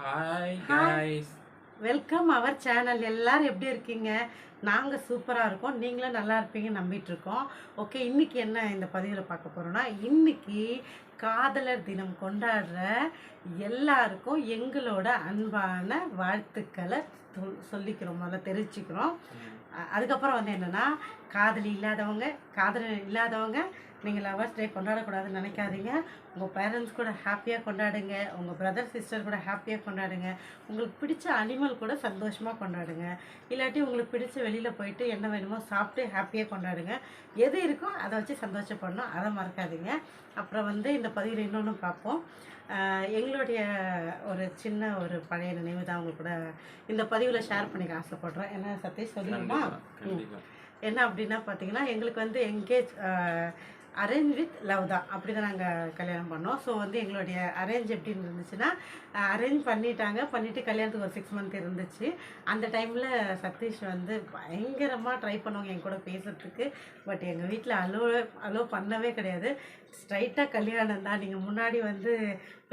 Hi hi, guys. Welcome our channel. எல்லாரும் எப்படி இருக்கீங்க? நாங்கள் சூப்பராக இருக்கோம். நீங்களும் நல்லா இருப்பீங்கன்னு நம்பிட்டு இருக்கோம். ஓகே, இன்னைக்கு என்ன இந்த பதிவில் பார்க்க போகிறோன்னா, இன்னைக்கு காதலர் தினம் கொண்டாடுற எல்லாருக்கும் எங்களோட அன்பான வாழ்த்துக்களை சொல்லிக்கிறோம், முதல்ல தெரிவிச்சுக்கிறோம். அதுக்கப்புறம் வந்து என்னென்னா, காதலி இல்லாதவங்க, காதலர் இல்லாதவங்க நீங்கள் லவர்ஸ் டே கொண்டாடக்கூடாதுன்னு நினைக்காதீங்க. உங்கள் பேரண்ட்ஸ் கூட ஹாப்பியாக கொண்டாடுங்க, உங்கள் பிரதர் சிஸ்டர் கூட ஹாப்பியாக கொண்டாடுங்க, உங்களுக்கு பிடிச்ச அனிமல் கூட சந்தோஷமாக கொண்டாடுங்க. இல்லாட்டி உங்களுக்கு பிடிச்ச வெளியில் போயிட்டு என்ன வேணுமோ சாப்பிட்டு ஹாப்பியாக கொண்டாடுங்க. எது இருக்கோ அதை வச்சு சந்தோஷப்படணும், அதை மறக்காதீங்க. அப்புறம் வந்து இந்த பதிவில் இன்னொன்று பார்ப்போம். எங்களுடைய ஒரு சின்ன ஒரு பழைய நினைவு தான் அவங்க கூட இந்த பதிவில் ஷேர் பண்ணிக்க ஆசைப்படுறேன். என்ன சதீஷ் சொல்லுமா? என்ன அப்படின்னா பார்த்தீங்கன்னா, எங்களுக்கு வந்து எங்கேஜ் அரேஞ்ச் வித் லவ் தான், அப்படி தான் நாங்கள் கல்யாணம் பண்ணோம். ஸோ வந்து எங்களுடைய அரேஞ்ச் எப்படின்னு இருந்துச்சுன்னா, அரேஞ்ச் பண்ணிவிட்டு கல்யாணத்துக்கு ஒரு 6 மந்த் இருந்துச்சு. அந்த டைமில் சதீஷ் வந்து பயங்கரமாக ட்ரை பண்ணுவாங்க என் கூட பேசுகிறதுக்கு. பட் எங்கள் வீட்டில் அலோ பண்ணவே கிடையாது. ஸ்ட்ரைட்டாக கல்யாணம் தான், நீங்கள் முன்னாடி வந்து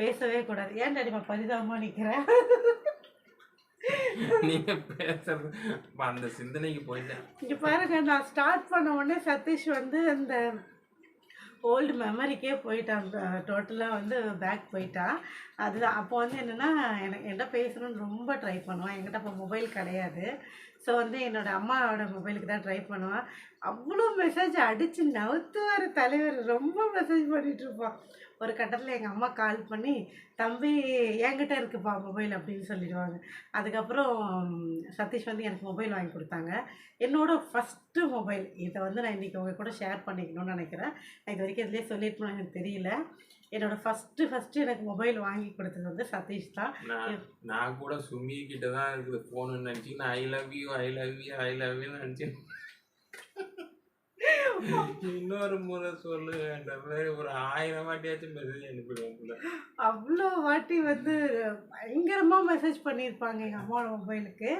பேசவே கூடாது. ஏன் டாடிமா பரிதாபமாக நிற்கிறேன்? நீங்க பேசுறது அந்த சிந்தனைக்கு போயிட்டேன். இங்கே பாருங்க, நான் ஸ்டார்ட் பண்ண உடனே சதீஷ் வந்து அந்த ஓல்டு மெமரிக்கே போயிட்டான். டோட்டலாக வந்து பேக் போயிட்டான். அதுதான் அப்போ வந்து என்னென்னா, என்கிட்ட பேசணும்னு ரொம்ப ட்ரை பண்ணுவான். என்கிட்ட அப்போ மொபைல் கிடையாது. ஸோ வந்து என்னோடய அம்மாவோட மொபைலுக்கு தான் ட்ரை பண்ணுவான். அவ்வளோ மெசேஜ் அடித்து நவுத்துவார் தலைவர். ரொம்ப மெசேஜ் பண்ணிகிட்ருப்பான். ஒரு கட்டத்தில் எங்கள் அம்மா கால் பண்ணி, தம்பி என்கிட்ட இருக்குப்பா மொபைல் அப்படின்னு சொல்லிடுவாங்க. அதுக்கப்புறம் சதீஷ் வந்து எனக்கு மொபைல் வாங்கி கொடுத்தாங்க. என்னோடய ஃபஸ்ட்டு மொபைல். இதை வந்து நான் இன்றைக்கி உங்கள் கூட ஷேர் பண்ணிக்கணும்னு நினைக்கிறேன். நான் இது வரைக்கும் இதிலே சொல்லியிருப்பேன், எனக்கு தெரியல. என்னோடய ஃபஸ்ட்டு எனக்கு மொபைல் வாங்கி கொடுத்தது வந்து சதீஷ் தான். நான் கூட சுமி கிட்ட தான் இருக்குது ஃபோனுன்னு நினச்சி நான் ஐ லவ் யூன்னு நினச்சி இன்னொரு முறை சொல்லு ஒரு 1000 வாட்டியாச்சும் மெசேஜ் அனுப்பிடுவோம். அவ்வளோ வாட்டி வந்து பயங்கரமாக மெசேஜ் பண்ணியிருப்பாங்க எங்கள் அம்மாவோட மொபைலுக்கு.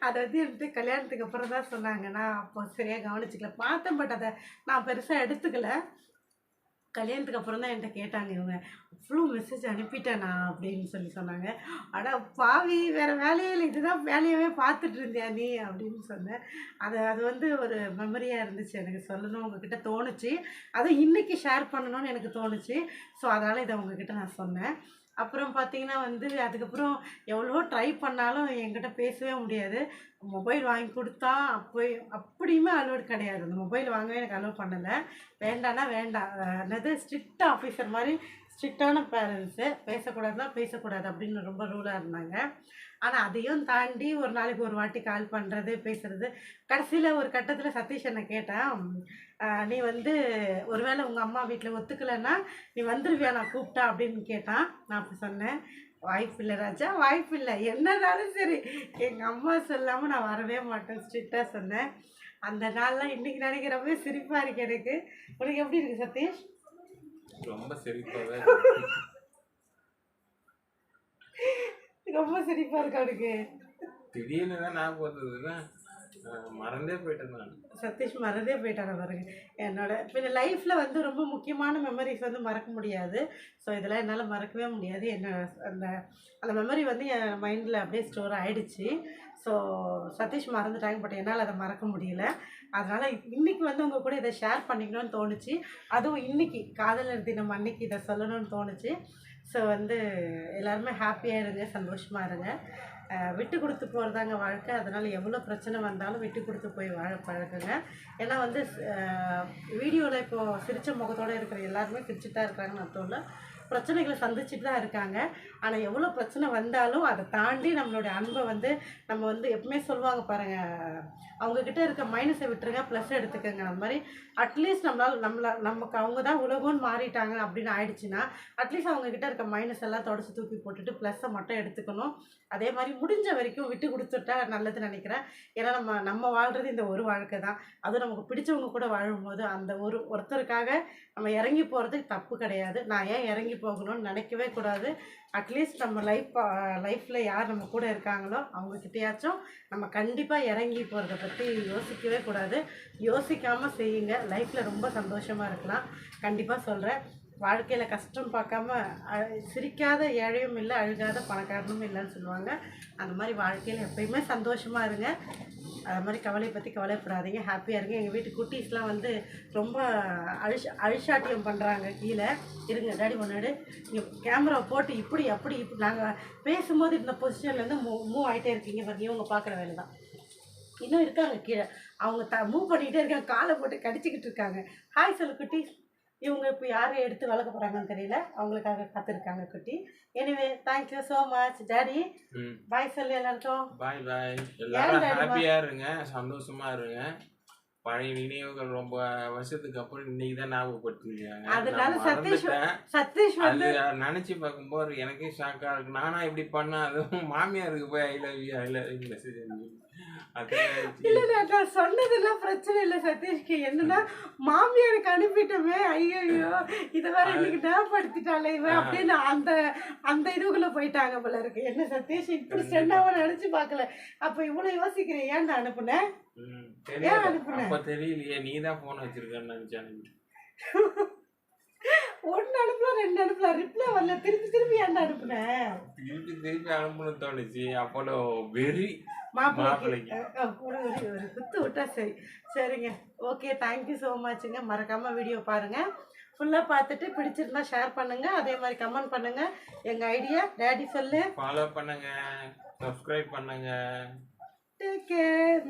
அதை வந்து என்கிட்ட கல்யாணத்துக்கு அப்புறம் தான் சொன்னாங்க. நான் அப்போ சரியாக கவனிச்சிக்கல, பார்த்தேன். பட் அதை நான் பெருசாக எடுத்துக்கல. கல்யாணத்துக்கு அப்புறம் தான் என்கிட்ட கேட்டாங்க இவங்க, அவ்வளோ மெசேஜ் அனுப்பிட்டேனா அப்படின்னு சொன்னாங்க. ஆனால் பாவி, வேறு வேலையே இல்லை, இதுதான் வேலையாகவே பார்த்துட்டு இருந்தியா நீ அப்படின்னு சொன்னேன். அது வந்து ஒரு மெமரியாக இருந்துச்சு, எனக்கு சொல்லணும் உங்ககிட்ட தோணுச்சு. அதுவும் இன்றைக்கி ஷேர் பண்ணணும்னு எனக்கு தோணுச்சு. ஸோ அதனால் இதை உங்ககிட்ட நான் சொன்னேன். அப்புறம் பார்த்தீங்கன்னா வந்து அதுக்கப்புறம் எவ்வளோ ட்ரை பண்ணாலும் என்கிட்ட பேசவே முடியாது. மொபைல் வாங்கி கொடுத்தா அப்படியுமே அலோடு கிடையாது. அந்த மொபைல் வாங்கவே எனக்கு அலோவ் பண்ணலை. வேண்டான்னா வேண்டாம், என்னது ஸ்ட்ரிக்ட் ஆஃபீஸர் மாதிரி ஸ்ட்ரிக்டான பேரண்ட்ஸு. பேசக்கூடாதுன்னா பேசக்கூடாது அப்படின்னு ரொம்ப ரூலாக இருந்தாங்க. ஆனால் அதையும் தாண்டி ஒரு நாளைக்கு ஒரு வாட்டி கால் பண்ணுறது, பேசுகிறது. கடைசியில் ஒரு கட்டத்தில் சதீஷ் என்னை கேட்டேன், நீ வந்து ஒருவேளை உங்கள் அம்மா வீட்டில் ஒத்துக்கலைன்னா நீ வந்துடுவியா நான் கூப்பிட்டா அப்படின்னு கேட்டான். நான் அப்போ சொன்னேன், வாய்ப்பில்லை ராஜா, வாய்ப்பில்லை. என்னன்னாலும் சரி எங்கள் அம்மா சொல்லாமல் நான் வரவே மாட்டேன், ஸ்ட்ரிக்டாக சொன்னேன். அந்த நாள்லாம் இன்றைக்கி நினைக்கிறப்பவே சிரிப்பாக இருக்கு எனக்கு. உனக்கு எப்படி இருக்குது சதீஷ்? ரொம்ப சிரிப்பாகவே ரொம்ப சிரிப்பாக இருக்கு அவனுக்கு. திடீர்னு தான் நான் போகிறதுன்னா மறந்தே போயிட்டேன். நான் சதீஷ் மறந்தே போயிட்டான பாருங்க. என்னோட இப்போ லைஃப்பில் வந்து ரொம்ப முக்கியமான மெமரிஸ் வந்து மறக்க முடியாது. ஸோ இதெல்லாம் என்னால் மறக்கவே முடியாது. அந்த அந்த மெமரி வந்து என் மைண்டில் அப்படியே ஸ்டோர் ஆகிடுச்சு. ஸோ சதீஷ் மறந்துட்டாங்க, பட் என்னால் அதை மறக்க முடியல. அதனால் இன்றைக்கி வந்து உங்கள் கூட இதை ஷேர் பண்ணிக்கணும்னு தோணுச்சு. அதுவும் இன்றைக்கி காதலர் தினம் அன்னைக்கு இதை சொல்லணும்னு தோணுச்சு. ஸோ வந்து எல்லாருமே ஹாப்பியாக இருங்க, சந்தோஷமாக இருங்க. விட்டு கொடுத்து போகிறதாங்க வாழ்க்கை. அதனால் எவ்வளோ பிரச்சனை வந்தாலும் விட்டு கொடுத்து போய் வாழ பழகுங்க. ஏன்னா வந்து வீடியோவில் இப்போது சிரித்த முகத்தோடு இருக்கிற எல்லாருமே சிரிச்சுட்டு தான் இருக்கிறாங்கன்னு அர்த்தம் இல்லை, பிரச்சனைகளை சந்திச்சுட்டு தான் இருக்காங்க. ஆனால் எவ்வளோ பிரச்சனை வந்தாலும் அதை தாண்டி நம்மளுடைய அன்பை வந்து நம்ம வந்து எப்பவுமே சொல்லுவாங்க பாருங்கள், அவங்கக்கிட்ட இருக்க மைனஸை விட்டுருங்க, ப்ளஸ் எடுத்துக்கோங்க. அந்த மாதிரி அட்லீஸ்ட் நமக்கு அவங்க தான் உலகம்னு மாறிட்டாங்க அப்படின்னு ஆயிடுச்சுன்னா, அட்லீஸ்ட் அவங்கக்கிட்ட இருக்க மைனஸ் எல்லாம் தொடச்சி தூக்கி போட்டுட்டு ப்ளஸ்ஸை மட்டும் எடுத்துக்கணும். அதே மாதிரி முடிஞ்ச வரைக்கும் விட்டு கொடுத்துட்டா நல்லதுன்னு நினைக்கிறேன். ஏன்னா நம்ம வாழ்கிறது இந்த ஒரு வாழ்க்கை தான். அதுவும் நமக்கு பிடிச்சவங்க கூட வாழும்போது அந்த ஒருத்தருக்காக நம்ம இறங்கி போகிறதுக்கு தப்பு கிடையாது. நான் ஏன் இறங்கி போகணும்னு நினைக்கவே கூடாது. அட்லீஸ்ட் நம்ம லைஃப்பில் யார் நம்ம கூட இருக்காங்களோ அவங்கக்கிட்டையாச்சும் நம்ம கண்டிப்பாக இறங்கி போகிறத பற்றி யோசிக்கவே கூடாது. யோசிக்காமல் செய்யுங்க, லைஃப்பில் ரொம்ப சந்தோஷமாக இருக்கலாம். கண்டிப்பாக சொல்கிறேன். வாழ்க்கையில் கஷ்டம் பார்க்காம சிரிக்காத ஏழையும் இல்லை, அழுகாத பணக்காரனும் இல்லைன்னு சொல்லுவாங்க. அந்த மாதிரி வாழ்க்கையில் எப்பயுமே சந்தோஷமாக இருங்க. அது மாதிரி கவலையை பற்றி கவலைப்படாதீங்க, ஹாப்பியாக இருங்க. எங்கள் வீட்டு குட்டீஸ்லாம் வந்து ரொம்ப அழிச்சாட்டியம் பண்ணுறாங்க கீழே. இருங்க டாடி முன்னாடி இங்கே கேமராவை போட்டு இப்படி அப்படி இப்படி நாங்கள் பேசும்போது இந்த பொசிஷன்லேருந்து மூவ் ஆகிட்டே இருக்கீங்க பாருங்க. இவங்க பார்க்குற வேலை தான். இன்னும் இருக்காங்க கீழே, அவங்க மூவ் பண்ணிக்கிட்டே இருக்காங்க, காலை போட்டு கடிச்சிக்கிட்டு இருக்காங்க. ஹாய் சொல்லு குட்டி. இவங்க இப்போ யாரை எடுத்து வளர்க்க போகிறாங்கன்னு தெரியல, அவங்களுக்காக காத்திருக்காங்க குட்டி. Anyway thank you so much daddy. Bye சொல்லு எல்லாருக்கும். பாய் பாய். எல்லாரும் ஹாப்பியாக இருங்க, சந்தோஷமா இருங்க. பழைய நினைவுகள் ரொம்ப வருஷத்துக்கு அப்புறம் இன்னைக்கு தான் ஞாபகப்படுத்திருக்காங்க. அதனால சதீஷ் வந்து நினைச்சு பார்க்கும்போது எனக்கே ஷாக்கா இருக்கு. நானா இப்படி பண்ணா, அதுவும் மாமியாருக்கு போய் ஐ லவ் யூ மெசேஜ் இல்ல நான் சொன்னதெல்லாம் பிரச்சனை இல்லை சதீஷ்க்கு. என்னன்னா மாமியாருக்கு அனுப்பிட்டோமே, ஐயோ இதை வேற இன்னைக்கு ஞாபகப்படுத்திட்டாலே இவன் அப்படின்னு அந்த இதுக்குள்ள போயிட்டாங்க போல இருக்கு. என்ன சதீஷ் இப்படி சென்னாவ நினைச்சு பார்க்கல. அப்ப இவ்வளவு யோசிக்கிறேன், ஏன்டா அனுப்புனேன்? ஏன் அனுப்புனேன்? அப்ப தெரியலையே, நீதான் போன் வச்சிருக்கன்னு நினைச்சேன். ஒன்னு அனுப்பலாம், ரெண்டு அனுப்பலாம், ரிப்ளை வரல. திருப்பி ஏன்டா அனுப்புனேன்? திருப்பி அனுப்பணும்னு தோணுச்சு. அப்போ வெறி மாப்பிள்ளைக்கு ஒரு குத்து விட்டா சரி. சரிங்க, ஓகே, தேங்க்யூ ஸோ மச்ங்க. மறக்காமல் வீடியோ பாருங்கள், ஃபுல்லாக பார்த்துட்டு பிடிச்சிருந்தா ஷேர் பண்ணுங்கள், அதே மாதிரி கமெண்ட் பண்ணுங்கள். எங்கள் ஐடியா டாடி சொல்லு, ஃபாலோ பண்ணுங்கள், சப்ஸ்கிரைப் பண்ணுங்கள். Take care.